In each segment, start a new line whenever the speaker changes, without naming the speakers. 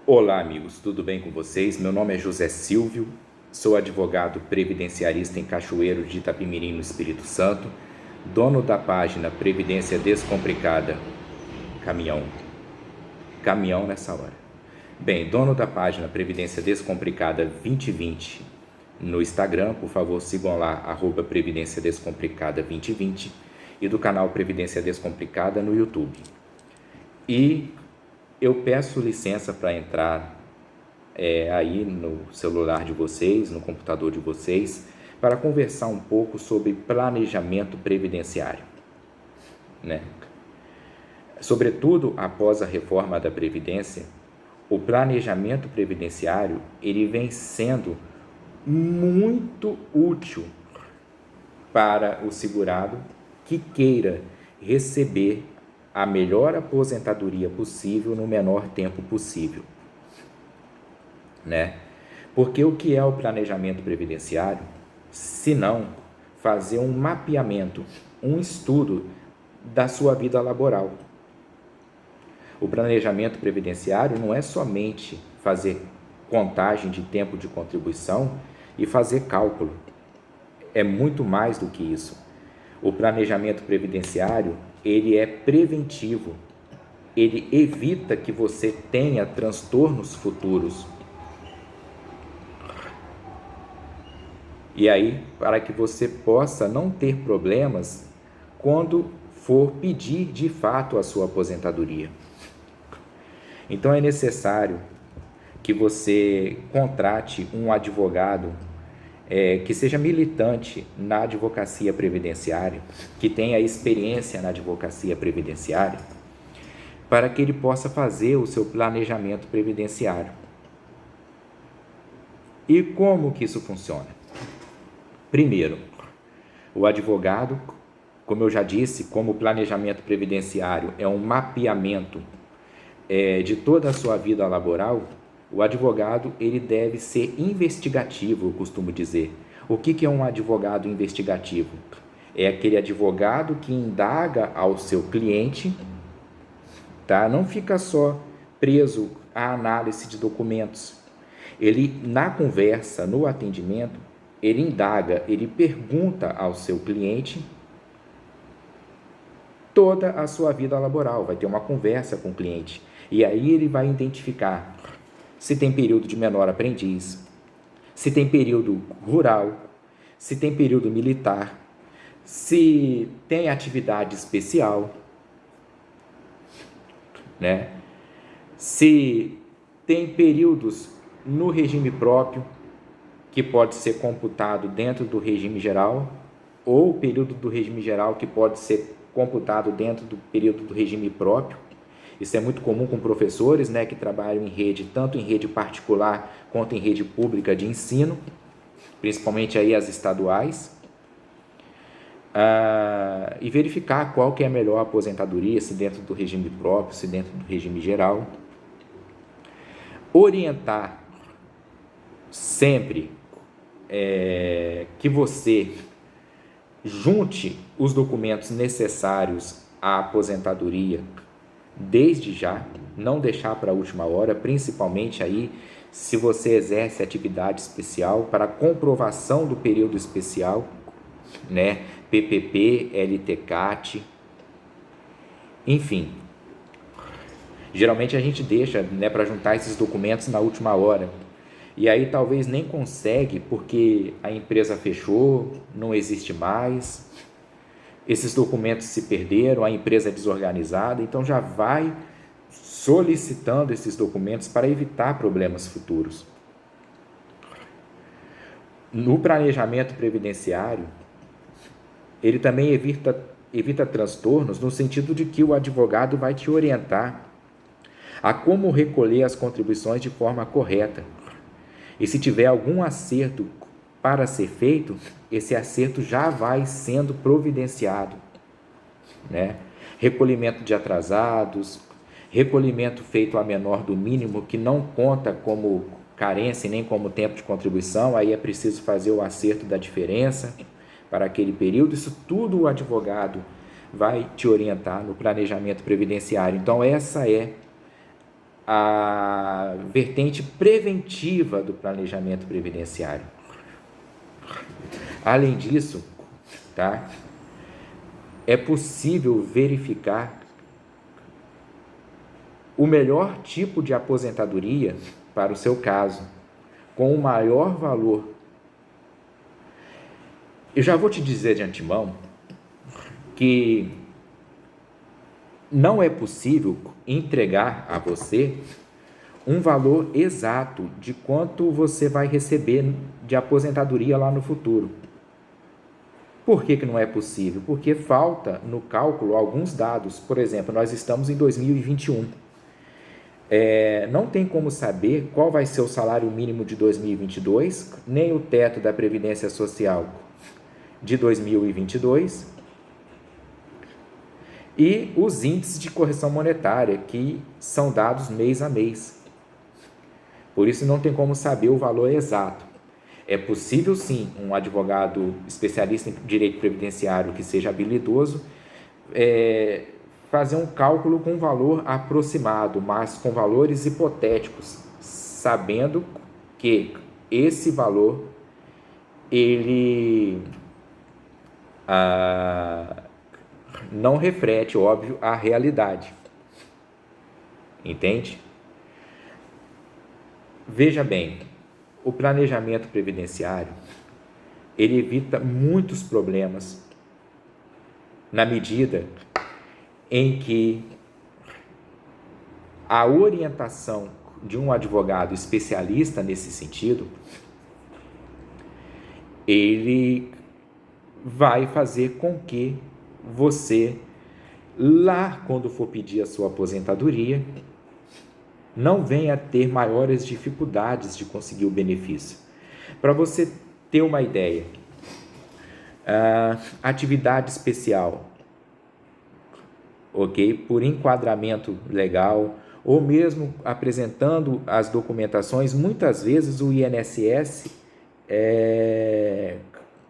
Olá, amigos, tudo bem com vocês? Meu nome é José Silvio, sou advogado previdenciarista em Cachoeiro de Itapemirim, no Espírito Santo, dono da página Previdência Descomplicada, caminhão nessa hora. Bem, dono da página Previdência Descomplicada 2020 no Instagram, por favor sigam lá, @Previdência Descomplicada 2020, e do canal Previdência Descomplicada no YouTube. E eu peço licença para entrar aí no celular de vocês, no computador de vocês, para conversar um pouco sobre planejamento previdenciário, né? Sobretudo após a reforma da Previdência, o planejamento previdenciário ele vem sendo muito útil para o segurado que queira receber a melhor aposentadoria possível no menor tempo possível, né? Porque o que é o planejamento previdenciário, se não fazer um mapeamento, um estudo da sua vida laboral? O planejamento previdenciário não é somente fazer contagem de tempo de contribuição e fazer cálculo. É muito mais do que isso. O planejamento previdenciário, ele é preventivo. Ele evita que você tenha transtornos futuros. E aí, para que você possa não ter problemas quando for pedir de fato a sua aposentadoria. Então é necessário que você contrate um advogado que seja militante na advocacia previdenciária, que tenha experiência na advocacia previdenciária, para que ele possa fazer o seu planejamento previdenciário. E como que isso funciona? Primeiro, o advogado, como eu já disse, como o planejamento previdenciário é um mapeamento de toda a sua vida laboral, o advogado ele deve ser investigativo, eu costumo dizer. O que é um advogado investigativo? É aquele advogado que indaga ao seu cliente, tá? Não fica só preso à análise de documentos. Ele, na conversa, no atendimento, ele indaga, ele pergunta ao seu cliente toda a sua vida laboral, vai ter uma conversa com o cliente. E aí ele vai identificar se tem período de menor aprendiz, se tem período rural, se tem período militar, se tem atividade especial, né? Se tem períodos no regime próprio, que pode ser computado dentro do regime geral, ou período do regime geral que pode ser computado dentro do período do regime próprio. Isso é muito comum com professores, né, que trabalham em rede, tanto em rede particular quanto em rede pública de ensino, principalmente aí as estaduais, e verificar qual que é a melhor aposentadoria, se dentro do regime próprio, se dentro do regime geral. Orientar sempre que você junte os documentos necessários à aposentadoria desde já, não deixar para a última hora, principalmente aí se você exerce atividade especial, para comprovação do período especial, né? PPP, LTCAT, enfim. Geralmente a gente deixa, né, para juntar esses documentos na última hora. E aí talvez nem consegue porque a empresa fechou, não existe mais, esses documentos se perderam, a empresa é desorganizada, então já vai solicitando esses documentos para evitar problemas futuros. No planejamento previdenciário, ele também evita transtornos no sentido de que o advogado vai te orientar a como recolher as contribuições de forma correta. E se tiver algum acerto para ser feito, esse acerto já vai sendo providenciado, né? Recolhimento de atrasados, recolhimento feito a menor do mínimo, que não conta como carência nem como tempo de contribuição, aí é preciso fazer o acerto da diferença para aquele período. Isso tudo o advogado vai te orientar no planejamento previdenciário. Então essa é a vertente preventiva do planejamento previdenciário. Além disso, tá, é possível verificar o melhor tipo de aposentadoria para o seu caso, com o maior valor. Eu já vou te dizer de antemão que não é possível entregar a você um valor exato de quanto você vai receber de aposentadoria lá no futuro. Por que não é possível? Porque falta no cálculo alguns dados. Por exemplo, nós estamos em 2021. Não tem como saber qual vai ser o salário mínimo de 2022, nem o teto da Previdência Social de 2022 e os índices de correção monetária, que são dados mês a mês. Por isso não tem como saber o valor exato. É possível sim um advogado especialista em direito previdenciário que seja habilidoso fazer um cálculo com valor aproximado, mas com valores hipotéticos, sabendo que esse valor ele não reflete, óbvio, a realidade. Entende? Veja bem, o planejamento previdenciário, ele evita muitos problemas na medida em que a orientação de um advogado especialista nesse sentido, ele vai fazer com que você, lá quando for pedir a sua aposentadoria, não venha ter maiores dificuldades de conseguir o benefício. Para você ter uma ideia, atividade especial, ok? Por enquadramento legal, ou mesmo apresentando as documentações, muitas vezes o INSS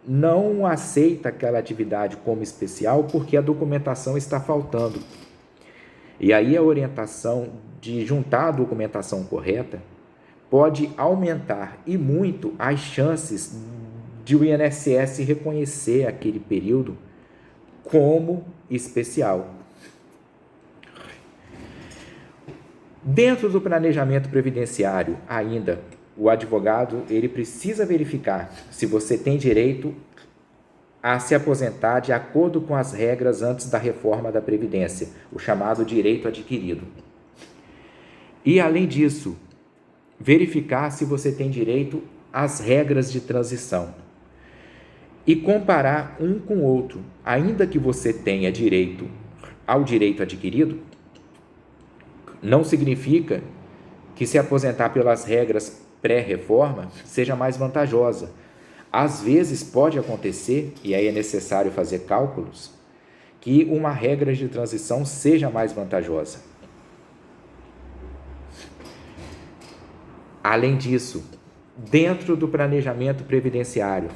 não aceita aquela atividade como especial porque a documentação está faltando. E aí a orientação de juntar a documentação correta pode aumentar e muito as chances de o INSS reconhecer aquele período como especial. Dentro do planejamento previdenciário, ainda, o advogado ele precisa verificar se você tem direito a se aposentar de acordo com as regras antes da reforma da Previdência, o chamado direito adquirido. E, além disso, verificar se você tem direito às regras de transição. E comparar um com o outro, ainda que você tenha direito ao direito adquirido, não significa que se aposentar pelas regras pré-reforma seja mais vantajosa. Às vezes pode acontecer, e aí é necessário fazer cálculos, que uma regra de transição seja mais vantajosa. Além disso, dentro do planejamento previdenciário,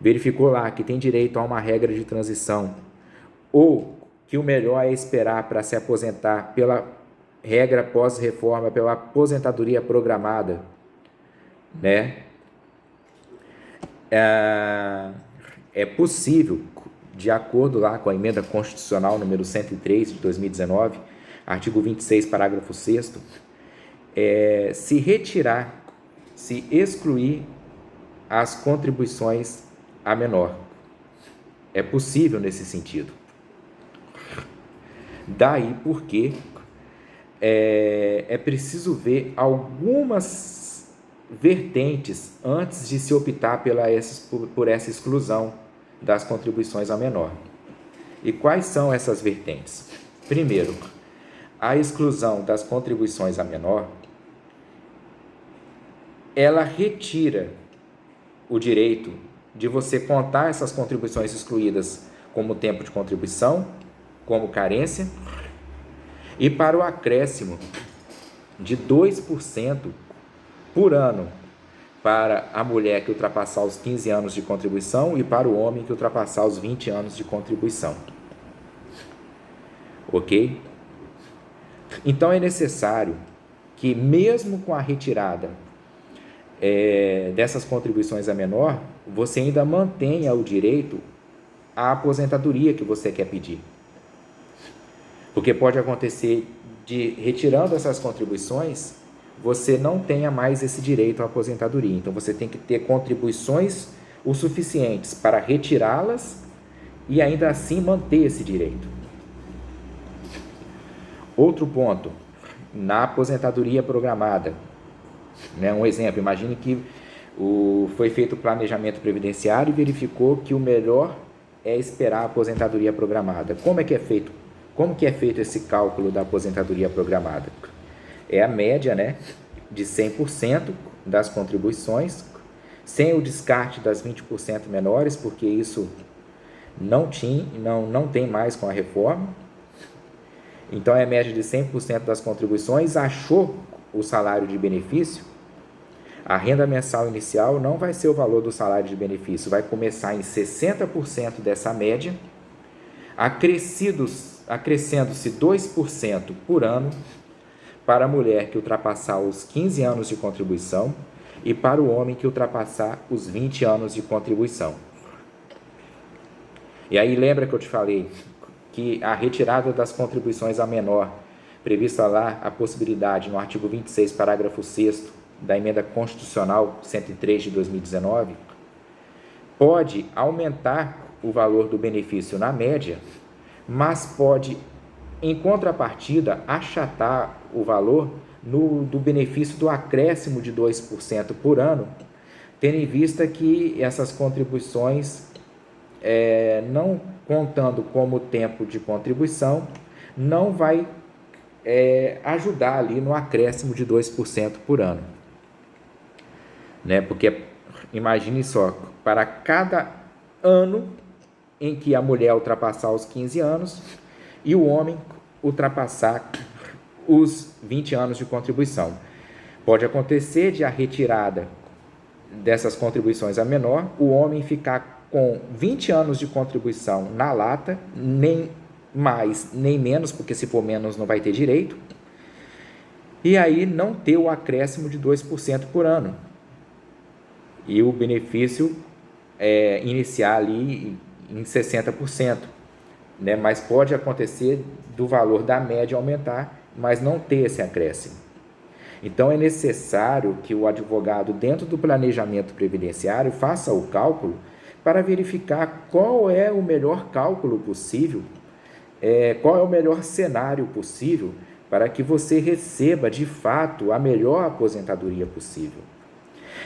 verificou lá que tem direito a uma regra de transição, ou que o melhor é esperar para se aposentar pela regra pós-reforma, pela aposentadoria programada, né? É possível, de acordo lá com a emenda constitucional número 103 de 2019, artigo 26, parágrafo 6º, se retirar, se excluir as contribuições a menor. É possível nesse sentido. Daí porque é preciso ver algumas vertentes antes de se optar por essa exclusão das contribuições a menor. E quais são essas vertentes? Primeiro, a exclusão das contribuições a menor, ela retira o direito de você contar essas contribuições excluídas como tempo de contribuição, como carência, e para o acréscimo de 2% por ano para a mulher que ultrapassar os 15 anos de contribuição e para o homem que ultrapassar os 20 anos de contribuição. Ok? Então é necessário que mesmo com a retirada dessas contribuições a menor, você ainda mantenha o direito à aposentadoria que você quer pedir. Porque pode acontecer de, retirando essas contribuições, você não tenha mais esse direito à aposentadoria. Então, você tem que ter contribuições o suficientes para retirá-las e ainda assim manter esse direito. Outro ponto, na aposentadoria programada. Um exemplo, imagine que foi feito o planejamento previdenciário e verificou que o melhor é esperar a aposentadoria programada. Como que é feito esse cálculo da aposentadoria programada? É a média, de 100% das contribuições, sem o descarte das 20% menores, porque isso não tem mais com a reforma. Então, é a média de 100% das contribuições. Achou o salário de benefício, a renda mensal inicial não vai ser o valor do salário de benefício, vai começar em 60% dessa média, acrescendo-se 2% por ano para a mulher que ultrapassar os 15 anos de contribuição e para o homem que ultrapassar os 20 anos de contribuição. E aí lembra que eu te falei que a retirada das contribuições a menor, prevista lá a possibilidade no artigo 26, parágrafo 6º da Emenda Constitucional 103 de 2019, pode aumentar o valor do benefício na média, mas pode, em contrapartida, achatar o valor do benefício do acréscimo de 2% por ano, tendo em vista que essas contribuições, não contando como tempo de contribuição, não vai ajudar ali no acréscimo de 2% por ano. Porque imagine só, para cada ano em que a mulher ultrapassar os 15 anos e o homem ultrapassar os 20 anos de contribuição. Pode acontecer de a retirada dessas contribuições a menor, o homem ficar com 20 anos de contribuição na lata, nem mais nem menos, porque se for menos não vai ter direito, e aí não ter o acréscimo de 2% por ano. E o benefício iniciar ali em 60%, mas pode acontecer do valor da média aumentar, mas não ter esse acréscimo. Então, é necessário que o advogado, dentro do planejamento previdenciário, faça o cálculo para verificar qual é o melhor cálculo possível, qual é o melhor cenário possível para que você receba, de fato, a melhor aposentadoria possível.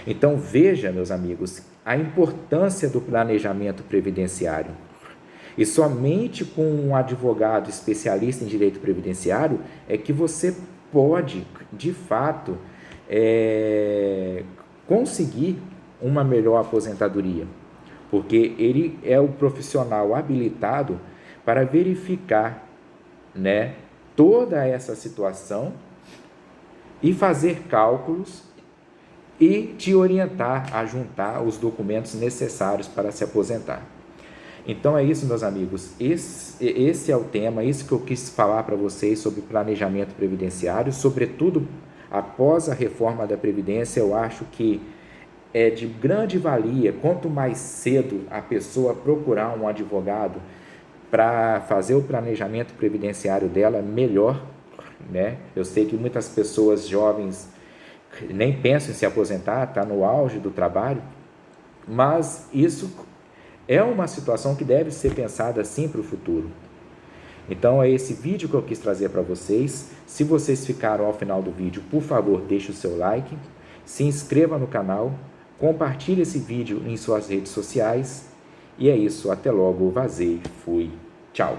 Então, veja, meus amigos, a importância do planejamento previdenciário. E somente com um advogado especialista em direito previdenciário é que você pode, de fato, conseguir uma melhor aposentadoria, porque ele é o profissional habilitado para verificar, toda essa situação e fazer cálculos e te orientar a juntar os documentos necessários para se aposentar. Então é isso, meus amigos, esse é o tema, isso que eu quis falar para vocês sobre planejamento previdenciário, sobretudo após a reforma da Previdência. Eu acho que é de grande valia, quanto mais cedo a pessoa procurar um advogado para fazer o planejamento previdenciário dela, melhor, Eu sei que muitas pessoas jovens nem pensam em se aposentar, está no auge do trabalho, mas isso é uma situação que deve ser pensada assim para o futuro. Então, é esse vídeo que eu quis trazer para vocês. Se vocês ficaram ao final do vídeo, por favor, deixe o seu like, se inscreva no canal, compartilhe esse vídeo em suas redes sociais. E é isso, até logo, vazei, fui, tchau!